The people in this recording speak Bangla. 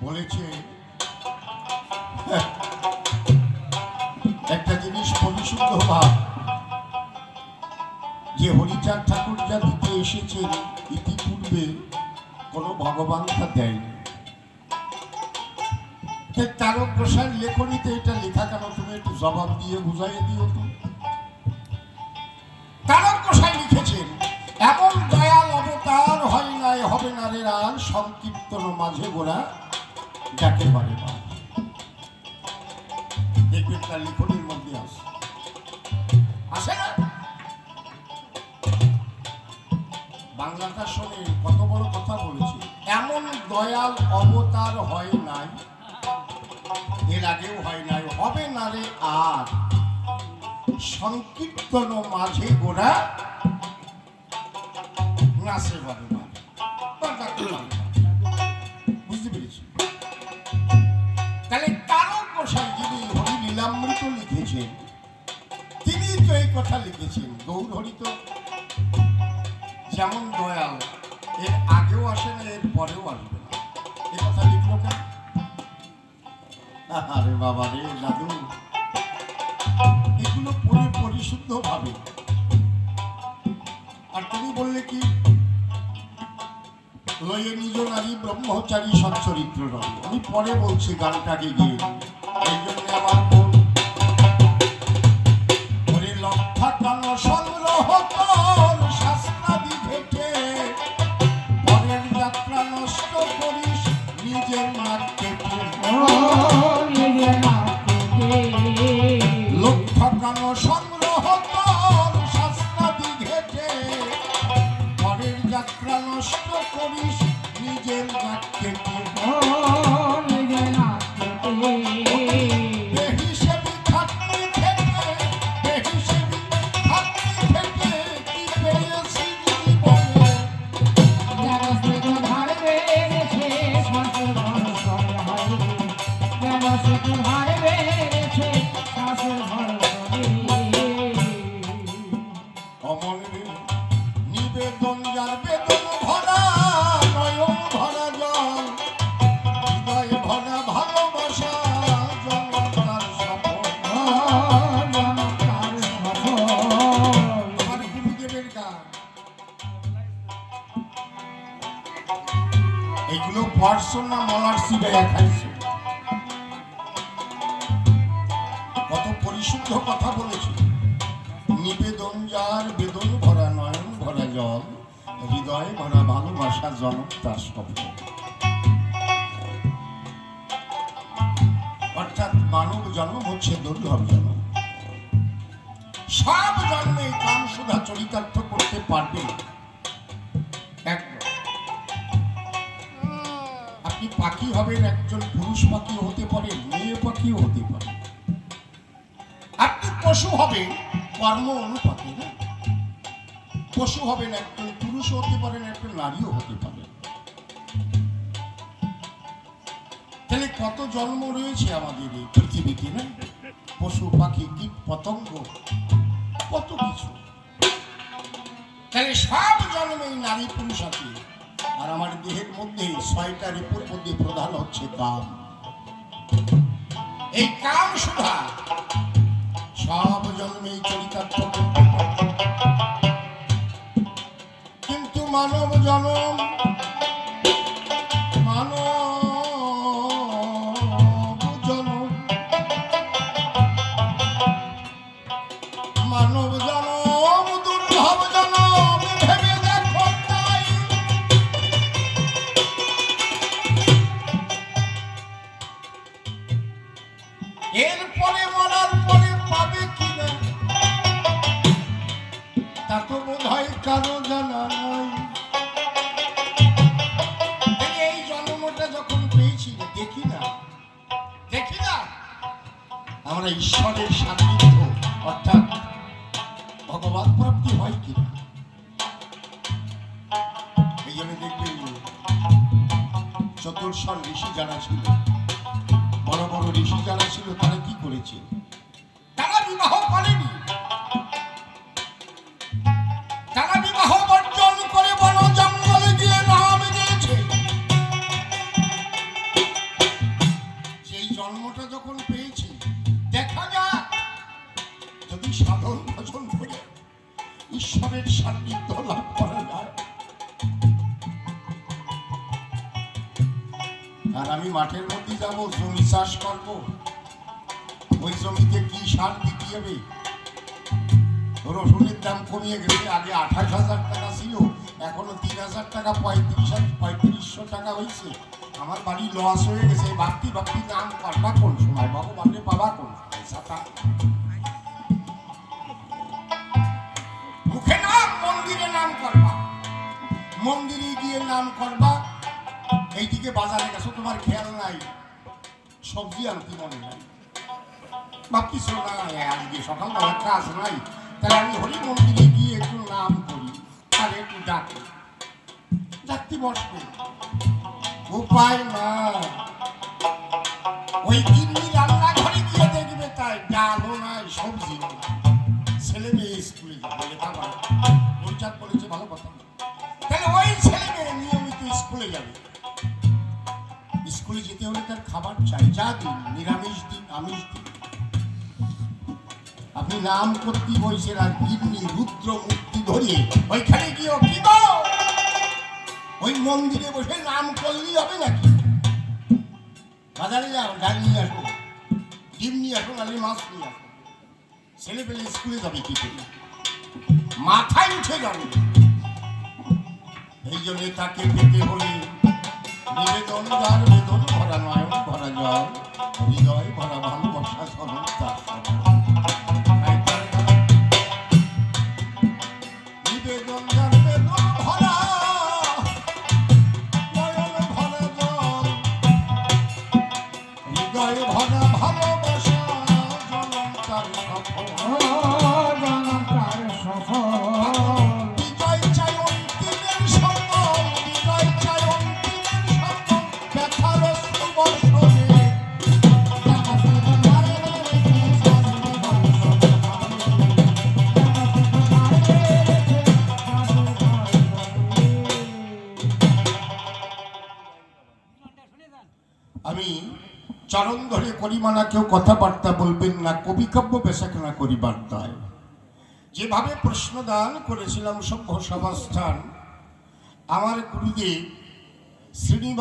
বলেছে একটা জিনিস পরিশুদ্ধ ভাব, যে হরিচাঁদ ঠাকুর যা দিতে এসেছেন ইতিপূর্বে কোনো ভগবান তা দেয়নি। তারক প্রসাদ লেখনীতে এটা লেখা কেন, তুমি একটু জবাব দিয়ে বুঝাইয়ে দিও তো। তারক প্রসাদ লিখেছেন, এমন দয়াল অবতার হয় নাই, হবে না রে আর সংকীর্তন মাঝে গোড়া যাকে পারে। দেখবেন তার লিখনির মধ্যে আসে না। বাংলাটা শোনে কত বড় কথা বলেছে, এমন দয়াল অবতার হয় নাই, এর আগেও হয় নাই, হবে না রে আর সংকীর্তন মাঝে গোড়া নাচে পারে। বুঝতে পেরেছি? তাহলে তারক প্রসাদ যিনি হরি লীলামৃত লিখেছেন, তিনি তো এই কথা লিখেছেন। গৌর হরি তো যেমন দয়াল, এর আগেও আসে না, এর পরেও আসবে না, এ কথা লিখলো কেন? আরে বাবা রে দাদু, এগুলো পরে পরিশুদ্ধ ভাবে। আর তুমি বললে কি, লয়ে নিজ নারী ব্রহ্মচারী সচ্চরিত্র নয়। আমি পরে বলছি গানটাকে গিয়ে, এই জন্য আমার বোন ওরে লক্ষা কান সংগ্রহ কর শাস্ত্রাদি ঘেটে, পরের যাত্রা নষ্ট করিস নিজের নাক কেটে। লক্ষা কান সংগ্রহ কর শাস্ত্রাদি ঘেটে, পরের যাত্রা নষ্ট করিস নিজের নাক কেটে। নিবেদন যার বেদন ভরা, নয়ন ভরা জল, হৃদয় ভরা ভালোবাসা, জনতার সফল। আমার গুরুদেবের গান, এগুলো পড়ছো না মলার সিবাইয়া খাইছো? কত পরিশুদ্ধ কথা বলেছে। নিবেদন যার বেদন ভরা, নয়ন ভরা জল, হৃদয় ভরা ভালোবাসা, জনক তার সফল। অর্থাৎ মানব জন্ম হচ্ছে দুর্লভ জন্ম। সব জন্মে কাম সুধা চরিতার্থ করতে পারবে একদম। আপনি পাখি হবেন, একজন পুরুষ পাখি হতে পারে, মেয়ে পাখিও হতে পারে। আপনি পশু হবেন কর্ম অনুপাতে, না পশু হবেন, একজন পুরুষ হতে পারেন, একজন নারীও হতে পারে। তাহলে কত জন্ম রয়েছে আমাদের এই পৃথিবীতে, না? পশু পাখি কীট পতঙ্গ কত কিছু। তাহলে সব জন্মেই নারী পুরুষ আছে। আর আমার দেহের মধ্যে ৬টা রিপুর মধ্যে প্রধান হচ্ছে কাম। এই কাম সুধা সব জন্মেই চরিতার্থ করতে পারে, কিন্তু মানব জন্ম, মানব জন্ম, মানব জন্ম দুর্লভ জন্ম ভেবে দেখো তাই। এরপরে মরার পরে পাবে কিনা তা তো বোধ হয় কারো জানা নাই। এই জন্মটা যখন পেয়েছি, দেখি না আমরা ঈশ্বরের সান্নিধ্য অর্থাৎ ভগবান প্রাপ্তি হয় কিনা। এই জন্য দেখবেন চতুর্শর ঋষি যারা ছিল, বড় বড় ঋষি যারা ছিল, তারা কি করেছে? তারা বিবাহ করেনি। ঈশ্বরের সান্নিধ্য লাভ করা যায়। আর আমি মাঠের মধ্যে যাব, জমি চাষ করব, ওই জমিতে কি সার দিতে হবে? রসুনের দাম কমিয়ে গেছে, আগে 28,000 টাকা ছিল, এখনো 3,000 টাকা, 3500 টাকা হয়েছে। আমার বাড়ি লস হয়ে গেছে। ভাবতি ভাবতি নাম করবা কোন সময়, ভগবানের বাবা কোন সময়? মুখে নাম, মন্দিরে নাম করবা, মন্দিরে গিয়ে নাম করবা। এইদিকে বাজারে গেছো, তোমার খেয়াল নাই, সবজি আনতে মনে নাই, ভাবতিস না আজকে সকালবেলা কাজ নাই, তাহলে আমি হরি মন্দিরে গিয়ে একটু নাম করি, আর একটু ডাকি, ডাকতে বসবে, উপায় না। ওই গিন্নি রান্নাঘরে গিয়ে দেখবে তাই ডালও নাই, সবজি নাই, ছেলে মেয়ে স্কুলে যাবে, লেখাপড়া পরিচার করেছে, ভালো কথা। তাহলে ওই ছেলে মেয়ে নিয়মিত স্কুলে যাবে, স্কুলে যেতে হলে তার খাবার চাই, যা দিন, নিরামিষ দিন, আমিষ দিন। আপনি নাম করতে বলছেন, আর গিন্নি রুদ্র মূর্তি ধরিয়ে ওইখানে গিয়েও কি গো, ওই মন্দিরে বসে নাম করলেই হবে নাকি? বাজারে যাও, ডাল নিয়ে আসো, ডিম নিয়ে আসো, নাহলে মাছ নিয়ে আসো। ছেলে পেলে স্কুলে যাবে কি করে? মাথায় উঠে যাবে। এই জন্য তাকে পেতে হলে নিবেদন, যার বেদন ভরা, নয়ন ভরা জল, হৃদয় ভরা ভালোবাসা, সরল তার নিবেদন, যার বেদন ভরা, নয়ন ভরা জল, হৃদয় ভরা ভালোবাসা, জনম তার সফল, জনম তার সফল। বিজয় চাই অন্তিমের সফল, বিজয় চাই অন্তিমের সফল, ব্যথার সুবর্ষণে আমি চরণ ধরে করিমানা, কেউ কথাবার্তা বলবেন না, কবি কাব্য বেচাকেনা করিবার দায়। যেভাবে প্রশ্নদান করেছিলাম সভ্য সমাজস্থান, আমার গুরুদেব শ্রীনিবাস